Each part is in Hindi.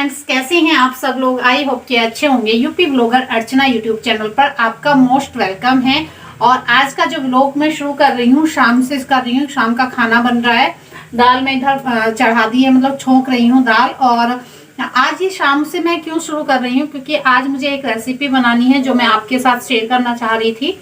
फ्रेंड्स, कैसे हैं आप सब लोग। आई होप कि अच्छे होंगे। यूपी ब्लॉगर अर्चना यूट्यूब चैनल पर आपका मोस्ट वेलकम है। और आज का जो व्लॉग मैं शुरू कर रही हूँ, शाम से कर रही हूँ। शाम का खाना बन रहा है। दाल मैं इधर चढ़ा दी है, मतलब छोंक रही हूँ दाल। और आज ये शाम से मैं क्यों शुरू कर रही हूँ, क्योंकि आज मुझे एक रेसिपी बनानी है जो मैं आपके साथ शेयर करना चाह रही थी।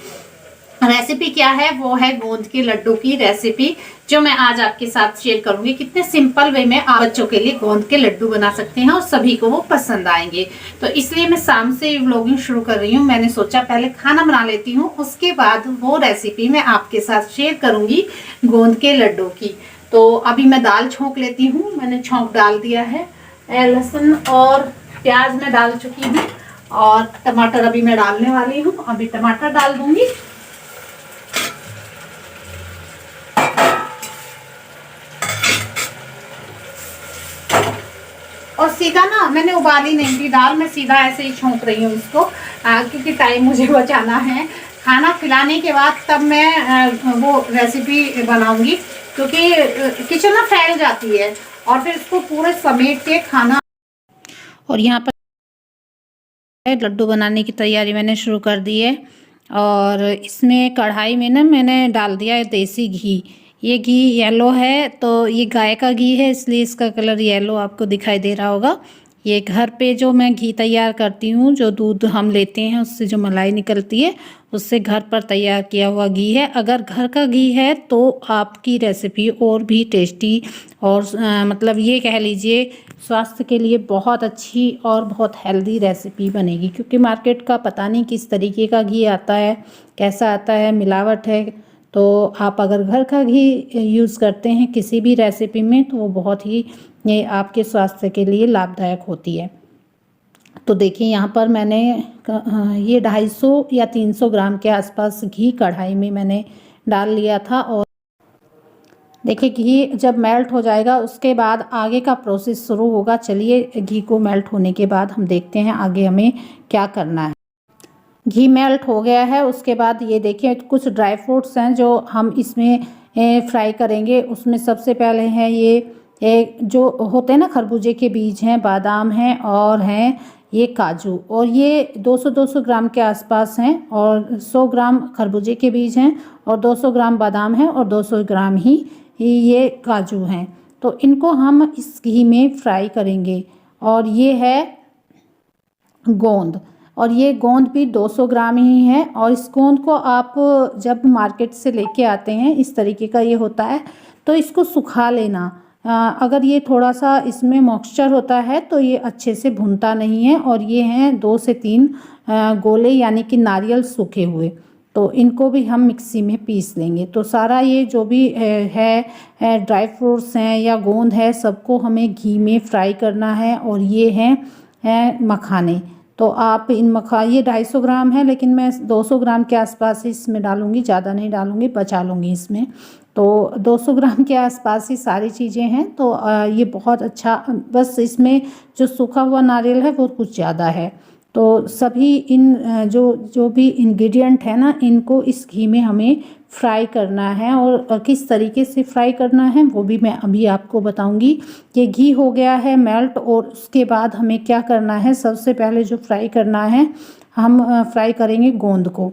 रेसिपी क्या है, वो है गोंद के लड्डू की रेसिपी, जो मैं आज आपके साथ शेयर करूंगी। कितने सिंपल वे में आप बच्चों के लिए गोंद के लड्डू बना सकते हैं और सभी को वो पसंद आएंगे। तो इसलिए मैं शाम से व्लॉगिंग शुरू कर रही हूँ। मैंने सोचा पहले खाना बना लेती हूँ, उसके बाद वो रेसिपी मैं आपके साथ शेयर करूंगी गोंद के लड्डू की। तो अभी मैं दाल छोंक लेती हूँ। मैंने छोंक डाल दिया है। लहसुन और प्याज मैं डाल चुकी हूँ और टमाटर अभी मैं डालने वाली हूँ। अभी टमाटर डाल दूंगी। और सीधा ना मैंने उबाली नहीं थी दाल, मैं सीधा ऐसे ही छोंक रही हूँ इसको, क्योंकि टाइम मुझे बचाना है। खाना खिलाने के बाद तब मैं वो रेसिपी बनाऊंगी, क्योंकि किचन ना फैल जाती है और फिर इसको पूरे समेट के खाना। और यहाँ पर लड्डू बनाने की तैयारी मैंने शुरू कर दी है। और इसमें कढ़ाई में ना मैंने डाल दिया है देसी घी। ये घी येलो है, तो ये गाय का घी है, इसलिए इसका कलर येलो आपको दिखाई दे रहा होगा। ये घर पे जो मैं घी तैयार करती हूँ, जो दूध हम लेते हैं उससे जो मलाई निकलती है, उससे घर पर तैयार किया हुआ घी है। अगर घर का घी है तो आपकी रेसिपी और भी टेस्टी और मतलब ये कह लीजिए स्वास्थ्य के लिए बहुत अच्छी और बहुत हेल्दी रेसिपी बनेगी। क्योंकि मार्केट का पता नहीं किस तरीके का घी आता है, कैसा आता है, मिलावट है। तो आप अगर घर का घी यूज़ करते हैं किसी भी रेसिपी में, तो वो बहुत ही ये आपके स्वास्थ्य के लिए लाभदायक होती है। तो देखिए यहाँ पर मैंने ये 250 या 300 ग्राम के आसपास घी कढ़ाई में मैंने डाल लिया था। और देखिए घी जब मेल्ट हो जाएगा उसके बाद आगे का प्रोसेस शुरू होगा। चलिए घी को मेल्ट होने के बाद हम देखते हैं आगे हमें क्या करना है। घी मेल्ट हो गया है, उसके बाद ये देखिए कुछ ड्राई फ्रूट्स हैं जो हम इसमें फ्राई करेंगे। उसमें सबसे पहले हैं ये जो होते हैं ना खरबूजे के बीज हैं, बादाम हैं और हैं ये काजू। और ये 200 ग्राम के आसपास हैं। और 100 ग्राम खरबूजे के बीज हैं और 200 ग्राम बादाम हैं और 200 ग्राम ही ये काजू हैं। तो इनको हम इस घी में फ्राई करेंगे। और ये है गोंद, और ये गोंद भी 200 ग्राम ही है। और इस गोंद को आप जब मार्केट से लेके आते हैं, इस तरीके का ये होता है, तो इसको सुखा लेना। अगर ये थोड़ा सा इसमें मॉइस्चर होता है तो ये अच्छे से भुनता नहीं है। और ये हैं 2 से 3 गोले, यानी कि नारियल सूखे हुए। तो इनको भी हम मिक्सी में पीस लेंगे। तो सारा ये जो भी है ड्राई फ्रूट्स हैं या गोंद है, सबको हमें घी में फ्राई करना है। और ये हैं मखाने। तो आप इन ये 250 ग्राम है, लेकिन मैं 200 ग्राम के आसपास ही इसमें डालूंगी, ज़्यादा नहीं डालूंगी, बचा लूँगी इसमें। तो 200 ग्राम के आसपास ही सारी चीज़ें हैं। तो ये बहुत अच्छा, बस इसमें जो सूखा हुआ नारियल है वो कुछ ज़्यादा है। तो सभी इन जो भी इंग्रेडिएंट है ना, इनको इस घी में हमें फ्राई करना है। और किस तरीके से फ्राई करना है वो भी मैं अभी आपको बताऊंगी। ये घी हो गया है मेल्ट, और उसके बाद हमें क्या करना है, सबसे पहले जो फ्राई करना है, हम फ्राई करेंगे गोंद को।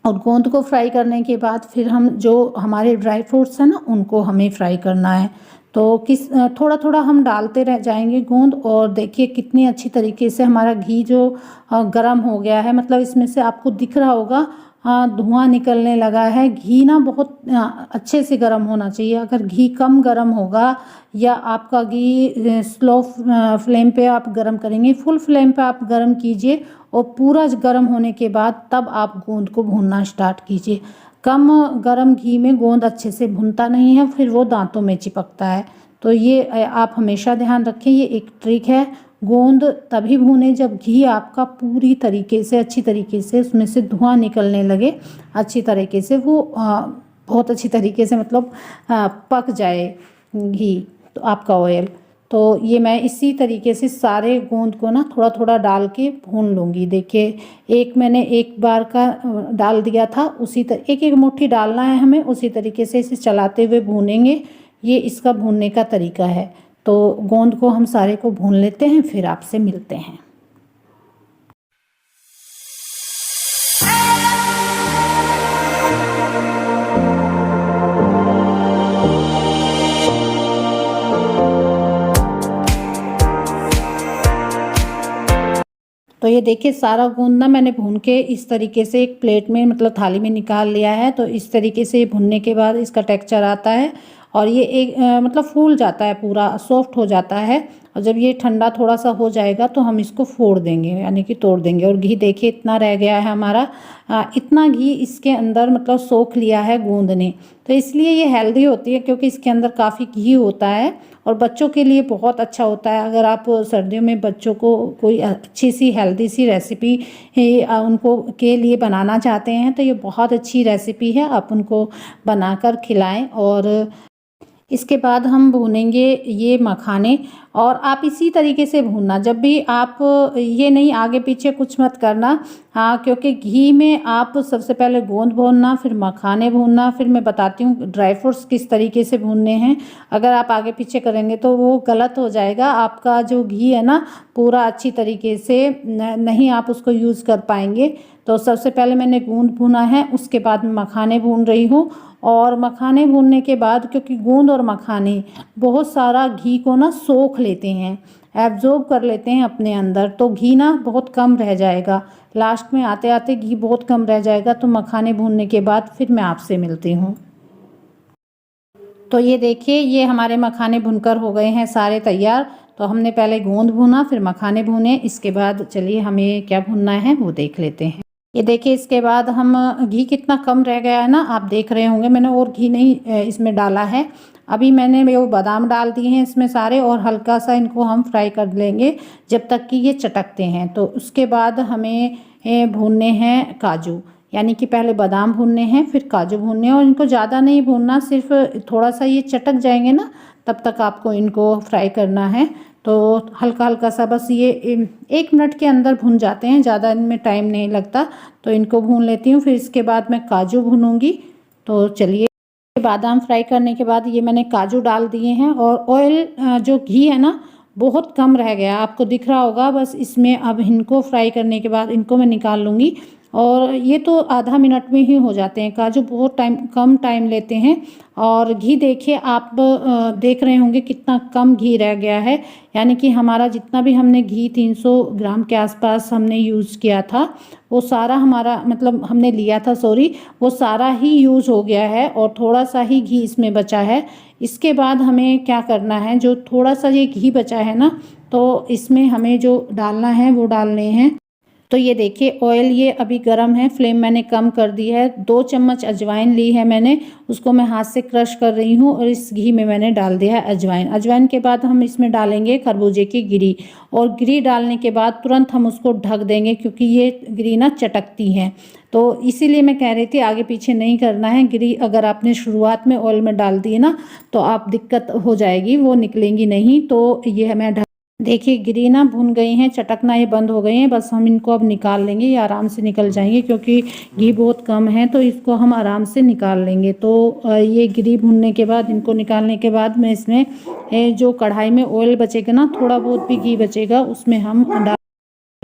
और गोंद को फ्राई करने के बाद फिर हम जो हमारे ड्राई फ्रूट्स हैं ना, उनको हमें फ्राई करना है। तो थोड़ा थोड़ा हम डालते रह जाएंगे गोंद। और देखिए कितनी अच्छी तरीके से हमारा घी जो गर्म हो गया है, मतलब इसमें से आपको दिख रहा होगा धुआं निकलने लगा है। घी ना बहुत अच्छे से गर्म होना चाहिए। अगर घी कम गर्म होगा या आपका घी स्लो फ्लेम पे आप गर्म करेंगे, फुल फ्लेम पे आप गर्म कीजिए और पूरा गर्म होने के बाद तब आप गोंद को भूनना स्टार्ट कीजिए। कम गरम घी में गोंद अच्छे से भुनता नहीं है, फिर वो दांतों में चिपकता है। तो ये आप हमेशा ध्यान रखें, ये एक ट्रिक है। गोंद तभी भूने जब घी आपका पूरी तरीके से, अच्छी तरीके से उसमें से धुआं निकलने लगे, अच्छी तरीके से वो बहुत अच्छी तरीके से, मतलब पक जाए घी तो आपका ऑयल। तो ये मैं इसी तरीके से सारे गोंद को ना थोड़ा थोड़ा डाल के भून लूँगी। देखिए मैंने एक बार का डाल दिया था, उसी एक एक मुट्ठी डालना है हमें, उसी तरीके से इसे चलाते हुए भूनेंगे। ये इसका भूनने का तरीका है। तो गोंद को हम सारे को भून लेते हैं, फिर आपसे मिलते हैं। तो ये देखिए सारा गोंद ना मैंने भून के इस तरीके से एक प्लेट में मतलब थाली में निकाल लिया है। तो इस तरीके से भुनने के बाद इसका टेक्सचर आता है और ये एक मतलब फूल जाता है, पूरा सॉफ्ट हो जाता है। और जब ये ठंडा थोड़ा सा हो जाएगा तो हम इसको फोड़ देंगे, यानी कि तोड़ देंगे। और घी देखिए इतना रह गया है हमारा, इतना घी इसके अंदर मतलब सोख लिया है गोंद ने। तो इसलिए ये हेल्दी होती है क्योंकि इसके अंदर काफ़ी घी होता है और बच्चों के लिए बहुत अच्छा होता है। अगर आप सर्दियों में बच्चों को कोई अच्छी सी हेल्दी सी रेसिपी उनको के लिए बनाना चाहते हैं तो ये बहुत अच्छी रेसिपी है, आप उनको बनाकर खिलाएं। और इसके बाद हम भूनेंगे ये मखाने, और आप इसी तरीके से भूनना, जब भी आप ये नहीं आगे पीछे कुछ मत करना। हाँ, क्योंकि घी में आप सबसे पहले गोंद भूनना, फिर मखाने भूनना, फिर मैं बताती हूँ ड्राई फ्रूट्स किस तरीके से भूनने हैं। अगर आप आगे पीछे करेंगे तो वो गलत हो जाएगा, आपका जो घी है ना पूरा अच्छी तरीके से नहीं आप उसको यूज़ कर पाएंगे। तो सबसे पहले मैंने गोंद भुना है, उसके बाद मैं मखाने भून रही हूँ। और मखाने भूनने के बाद, क्योंकि गोंद और मखाने बहुत सारा घी को ना सोख लेते हैं, एब्जॉर्ब कर लेते हैं अपने अंदर, तो घी ना बहुत कम रह जाएगा। लास्ट में आते आते घी बहुत कम रह जाएगा। तो मखाने भूनने के बाद फिर मैं आपसे मिलती हूँ। तो ये देखिए ये हमारे मखाने भुनकर हो गए हैं सारे तैयार। तो हमने पहले गोंद भुना, फिर मखाने भुने, इसके बाद चलिए हमें क्या भुनना है वो देख लेते हैं। ये देखिए इसके बाद हम घी कितना कम रह गया है ना, आप देख रहे होंगे मैंने और घी नहीं इसमें डाला है। अभी मैंने वो बादाम डाल दिए हैं इसमें सारे, और हल्का सा इनको हम फ्राई कर लेंगे जब तक कि ये चटकते हैं। तो उसके बाद हमें भूनने हैं काजू, यानी कि पहले बादाम भूनने हैं फिर काजू भूनने हैं। और इनको ज़्यादा नहीं भूनना, सिर्फ थोड़ा सा ये चटक जाएंगे ना तब तक आपको इनको फ्राई करना है। तो हल्का हल्का सा बस ये 1 मिनट के अंदर भुन जाते हैं, ज़्यादा इनमें टाइम नहीं लगता। तो इनको भून लेती हूँ, फिर इसके बाद मैं काजू भूनूंगी। तो चलिए बादाम फ्राई करने के बाद ये मैंने काजू डाल दिए हैं। और ऑयल जो घी है ना बहुत कम रह गया, आपको दिख रहा होगा। बस इसमें अब इनको फ्राई करने के बाद इनको मैं निकाल लूँगी। और ये तो आधा मिनट में ही हो जाते हैं, काजू बहुत कम टाइम लेते हैं। और घी देखिए आप देख रहे होंगे कितना कम घी रह गया है, यानी कि हमारा जितना भी हमने घी 300 ग्राम के आसपास हमने यूज़ किया था वो सारा हमारा मतलब हमने लिया था, सॉरी, वो सारा ही यूज़ हो गया है और थोड़ा सा ही घी इसमें बचा है। इसके बाद हमें क्या करना है, जो थोड़ा सा ये घी बचा है ना तो इसमें हमें जो डालना है वो डालने हैं। तो ये देखिए ऑयल ये अभी गर्म है, फ्लेम मैंने कम कर दी है। 2 चम्मच अजवाइन ली है मैंने, उसको मैं हाथ से क्रश कर रही हूँ और इस घी में मैंने डाल दिया है अजवाइन। अजवाइन के बाद हम इसमें डालेंगे खरबूजे की गिरी, और गिरी डालने के बाद तुरंत हम उसको ढक देंगे क्योंकि ये गिरी ना चटकती हैं। तो इसीलिए मैं कह रही थी आगे पीछे नहीं करना है। गिरी अगर आपने शुरुआत में ऑयल में डाल दी है ना तो आप दिक्कत हो जाएगी, वो निकलेंगी नहीं। तो ये मैं देखिए गिरी ना भुन गई हैं, चटकना ये बंद हो गई हैं। बस हम इनको अब निकाल लेंगे, ये आराम से निकल जाएंगे क्योंकि घी बहुत कम है तो इसको हम आराम से निकाल लेंगे। तो ये गिरी भुनने के बाद इनको निकालने के बाद मैं इसमें जो कढ़ाई में ऑयल बचेगा ना, थोड़ा बहुत भी घी बचेगा उसमें हम डाल,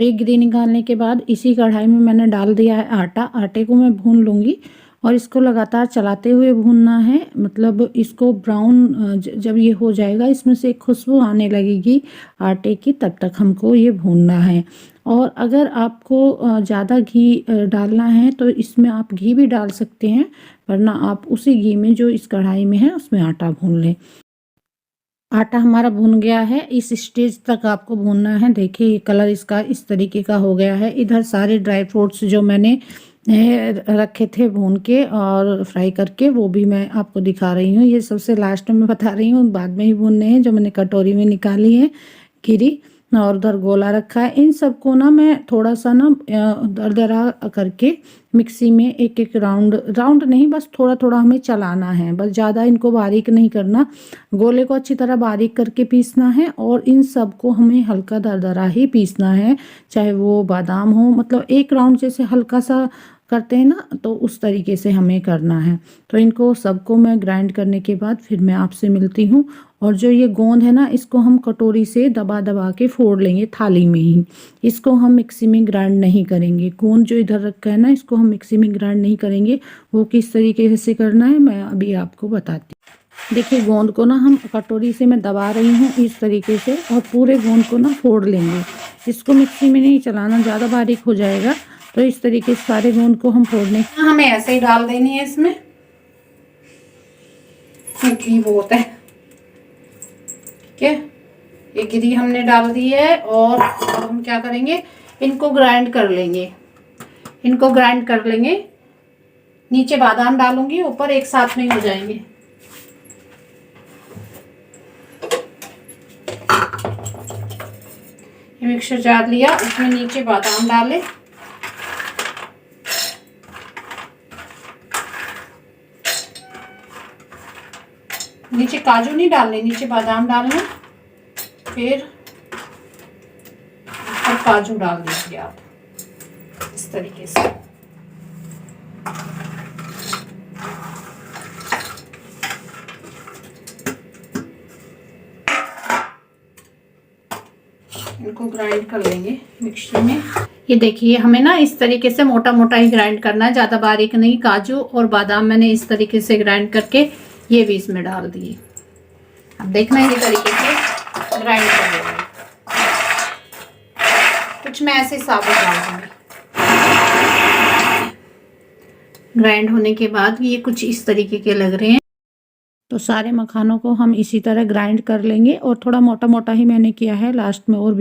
एक गिरी निकालने के बाद इसी कढ़ाई में मैंने डाल दिया है आटा। आटे को मैं भून लूँगी और इसको लगातार चलाते हुए भूनना है, मतलब इसको ब्राउन जब ये हो जाएगा, इसमें से एक खुशबू आने लगेगी आटे की, तब तक हमको ये भूनना है। और अगर आपको ज़्यादा घी डालना है तो इसमें आप घी भी डाल सकते हैं, वरना आप उसी घी में जो इस कढ़ाई में है उसमें आटा भून लें। आटा हमारा भुन गया है, इस स्टेज तक आपको भूनना है। देखिए ये कलर इसका इस तरीके का हो गया है। इधर सारे ड्राई फ्रूट्स जो मैंने रखे थे भून के और फ्राई करके वो भी मैं आपको दिखा रही हूँ। ये सबसे लास्ट में बता रही हूँ, बाद में ही भूनने हैं, जो मैंने कटोरी में निकाली है गिरी और उधर गोला रखा है। इन सबको ना मैं थोड़ा सा ना दरदरा करके मिक्सी में एक एक राउंड नहीं, बस थोड़ा थोड़ा हमें चलाना है, बस ज़्यादा इनको बारीक नहीं करना। गोले को अच्छी तरह बारीक करके पीसना है और इन सबको हमें हल्का दरदरा ही पीसना है, चाहे वो बादाम हो, मतलब एक राउंड जैसे हल्का सा करते हैं ना, तो उस तरीके से हमें करना है। तो इनको सबको मैं ग्राइंड करने के बाद फिर मैं आपसे मिलती हूँ। और जो ये गोंद है ना, इसको हम कटोरी से दबा दबा के फोड़ लेंगे थाली में ही। इसको हम मिक्सी में ग्राइंड नहीं करेंगे। गोंद जो इधर रखा है ना, इसको हम मिक्सी में ग्राइंड नहीं करेंगे। वो किस तरीके से करना है मैं अभी आपको बताती हूँ। देखिए, गोंद को ना हम कटोरी से मैं दबा रही हूँ इस तरीके से, और पूरे गोंद को ना फोड़ लेंगे। इसको मिक्सी में नहीं चलाना, ज़्यादा बारीक हो जाएगा। तो इस तरीके से सारे गोंद को हम फोड़ने, हमें ऐसे ही डाल देनी है इसमें, घी बहुत है। ठीक है, ये गिरी हमने डाल दी है। और अब हम क्या करेंगे, इनको ग्राइंड कर लेंगे। इनको ग्राइंड कर लेंगे, नीचे बादाम डालूंगी, ऊपर एक साथ में हो जाएंगे। ये मिक्सर जार लिया, उसमें नीचे बादाम डाले, नीचे काजू नहीं डालने, नीचे बादाम डालने, फिर ऊपर काजू डाल दीजिए आप इस तरीके से। इनको ग्राइंड कर लेंगे मिक्सी में। ये देखिए, हमें ना इस तरीके से मोटा मोटा ही ग्राइंड करना है, ज़्यादा बारीक नहीं। काजू और बादाम मैंने इस तरीके से ग्राइंड करके ये भी इसमें डाल दिए। अब देखना है, ये तरीके से ग्राइंड कर लेंगे। कुछ मैं ऐसे साबुत डाल दूंगी। ग्राइंड होने के बाद ये कुछ इस तरीके के लग रहे हैं। तो सारे मखानों को हम इसी तरह ग्राइंड कर लेंगे, और थोड़ा मोटा मोटा ही मैंने किया है लास्ट में। और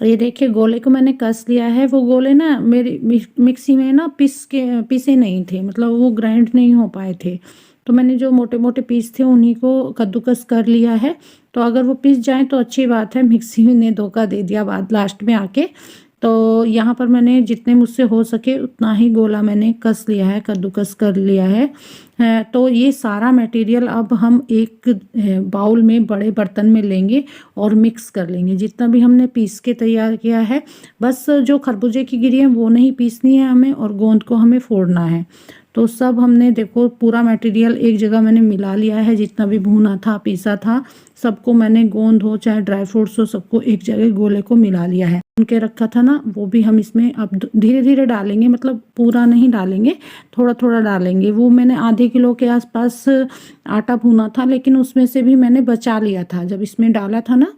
ये देखिए, गोले को मैंने कस लिया है। वो गोले ना मेरी मिक्सी में ना पीसे नहीं थे, मतलब वो ग्राइंड नहीं हो पाए थे। तो मैंने जो मोटे मोटे पीस थे उन्हीं को कद्दूकस कर लिया है। तो अगर वो पीस जाए तो अच्छी बात है, मिक्सी ने धोखा दे दिया बाद लास्ट में आके। तो यहाँ पर मैंने जितने मुझसे हो सके उतना ही गोला मैंने कस लिया है, कद्दूकस कर लिया है। तो ये सारा मटेरियल अब हम एक बाउल में, बड़े बर्तन में लेंगे और मिक्स कर लेंगे। जितना भी हमने पीस के तैयार किया है, बस जो खरबूजे की गिरी है वो नहीं पीसनी है हमें, और गोंद को हमें फोड़ना है। तो सब हमने देखो पूरा मटेरियल एक जगह मैंने मिला लिया है। जितना भी भुना था, पीसा था, सबको मैंने, गोंद हो चाहे ड्राई फ्रूट्स हो, सबको एक जगह गोले को मिला लिया है। उनके रखा था ना, वो भी हम इसमें अब धीरे धीरे डालेंगे, मतलब पूरा नहीं डालेंगे, थोड़ा थोड़ा डालेंगे। वो मैंने आधे किलो के आसपास आटा भुना था, लेकिन उसमें से भी मैंने बचा लिया था। जब इसमें डाला था ना,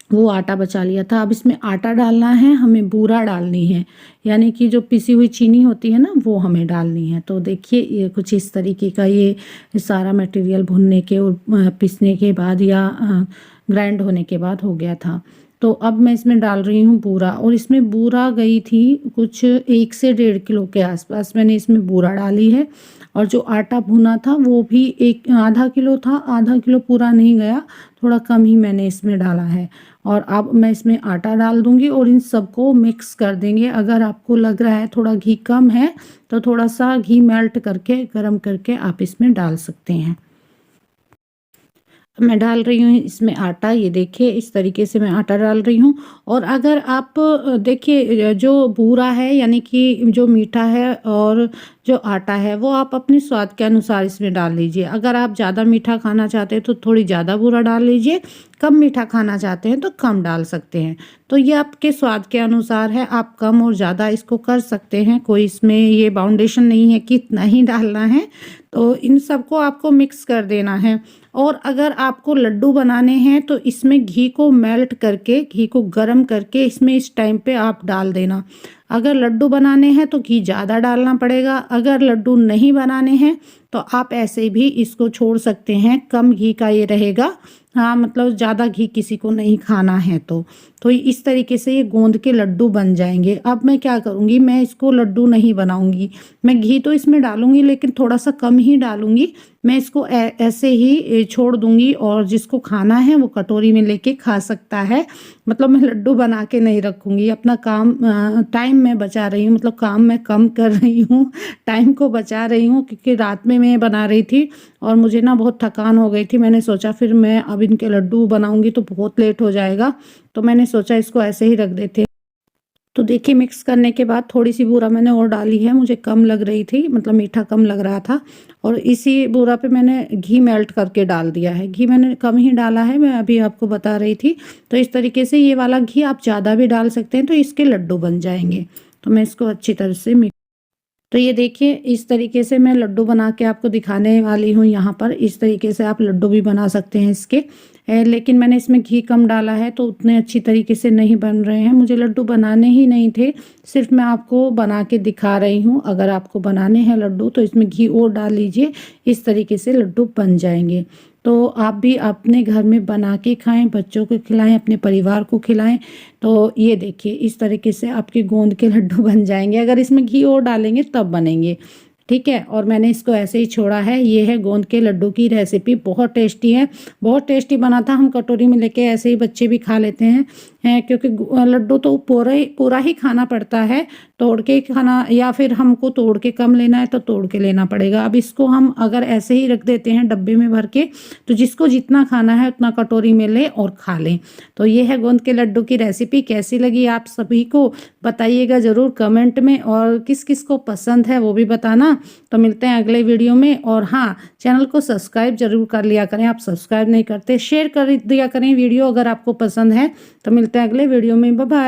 वो आटा बचा लिया था। अब इसमें आटा डालना है, हमें बूरा डालनी है, यानी कि जो पिसी हुई चीनी होती है ना, वो हमें डालनी है। तो देखिए, ये कुछ इस तरीके का ये सारा मटेरियल भुनने के और पीसने के बाद या ग्राइंड होने के बाद हो गया था। तो अब मैं इसमें डाल रही हूँ बूरा, और इसमें बूरा गई थी कुछ 1 से 1.5 किलो के आसपास मैंने इसमें बूरा डाली है। और जो आटा भुना था वो भी आधा किलो था, आधा किलो पूरा नहीं गया, थोड़ा कम ही मैंने इसमें डाला है। और अब मैं इसमें आटा डाल दूंगी और इन सबको मिक्स कर देंगे। अगर आपको लग रहा है थोड़ा घी कम है, तो थोड़ा सा घी मेल्ट करके, गरम करके आप इसमें डाल सकते हैं। मैं डाल रही हूँ इसमें आटा। ये देखिए, इस तरीके से मैं आटा डाल रही हूँ। और अगर आप देखिए, जो बूरा है यानी कि जो मीठा है, और जो आटा है वो आप अपने स्वाद के अनुसार इसमें डाल लीजिए। अगर आप ज़्यादा मीठा खाना चाहते हैं तो थोड़ी ज़्यादा बूरा डाल लीजिए, कम मीठा खाना चाहते हैं तो कम डाल सकते हैं। तो ये आपके स्वाद के अनुसार है, आप कम और ज़्यादा इसको कर सकते हैं। कोई इसमें ये बाउंडेशन नहीं है कि इतना ही डालना है। तो इन सबको आपको मिक्स कर देना है। और अगर आपको लड्डू बनाने हैं तो इसमें घी को मेल्ट करके, घी को गर्म करके इसमें इस टाइम पे आप डाल देना। अगर लड्डू बनाने हैं तो घी ज़्यादा डालना पड़ेगा, अगर लड्डू नहीं बनाने हैं तो आप ऐसे भी इसको छोड़ सकते हैं, कम घी का ये रहेगा। हाँ, मतलब ज़्यादा घी किसी को नहीं खाना है तो इस तरीके से ये गोंद के लड्डू बन जाएंगे। अब मैं क्या करूँगी, मैं इसको लड्डू नहीं बनाऊँगी, मैं घी तो इसमें डालूँगी लेकिन थोड़ा सा कम ही डालूँगी। मैं इसको ऐसे ही छोड़ दूँगी, और जिसको खाना है वो कटोरी में लेके खा सकता है। मतलब मैं लड्डू बना के नहीं रखूँगी। अपना काम, टाइम मैं बचा रही हूँ, मतलब काम मैं कम कर रही हूँ, टाइम को बचा रही हूँ। क्योंकि रात में मैं बना रही थी और मुझे ना बहुत थकान हो गई थी। मैंने सोचा फिर मैं अब इनके लड्डू बनाऊँगी तो बहुत लेट हो जाएगा, तो मैंने सोचा इसको ऐसे ही रख देते। तो देखिए मिक्स करने के बाद थोड़ी सी बूरा मैंने और डाली है, मुझे कम लग रही थी, मतलब मीठा कम लग रहा था। और इसी बूरा पे मैंने घी मेल्ट करके डाल दिया है। घी मैंने कम ही डाला है, मैं अभी आपको बता रही थी। तो इस तरीके से ये वाला घी आप ज़्यादा भी डाल सकते हैं, तो इसके लड्डू बन जाएंगे। तो मैं इसको अच्छी तरह से तो ये देखिए इस तरीके से मैं लड्डू बना के आपको दिखाने वाली हूँ यहाँ पर। इस तरीके से आप लड्डू भी बना सकते हैं इसके। लेकिन मैंने इसमें घी कम डाला है तो उतने अच्छी तरीके से नहीं बन रहे हैं। मुझे लड्डू बनाने ही नहीं थे, सिर्फ मैं आपको बना के दिखा रही हूँ। अगर आपको बनाने हैं लड्डू तो इसमें घी और डाल लीजिए, इस तरीके से लड्डू बन जाएंगे। तो आप भी अपने घर में बना के खाएं, बच्चों को खिलाएं, अपने परिवार को खिलाएं। तो ये देखिए इस तरीके से आपके गोंद के लड्डू बन जाएंगे। अगर इसमें घी और डालेंगे तब बनेंगे, ठीक है। और मैंने इसको ऐसे ही छोड़ा है। ये है गोंद के लड्डू की रेसिपी, बहुत टेस्टी है, बहुत टेस्टी बना था। हम कटोरी में लेके ऐसे ही बच्चे भी खा लेते हैं, क्योंकि लड्डू तो पूरा ही खाना पड़ता है, तोड़ के खाना, या फिर हमको तोड़ के कम लेना है तो तोड़ के लेना पड़ेगा। अब इसको हम अगर ऐसे ही रख देते हैं डब्बे में भर के, तो जिसको जितना खाना है उतना कटोरी में ले और खा लें। तो ये है गोंद के लड्डू की रेसिपी। कैसी लगी आप सभी को बताइएगा ज़रूर कमेंट में, और किस किस को पसंद है वो भी बताना। तो मिलते हैं अगले वीडियो में। और हाँ, चैनल को सब्सक्राइब जरूर कर लिया करें, आप सब्सक्राइब नहीं करते। शेयर कर दिया करें वीडियो अगर आपको पसंद है। तो मिलते हैं अगले वीडियो में, बाय बाय।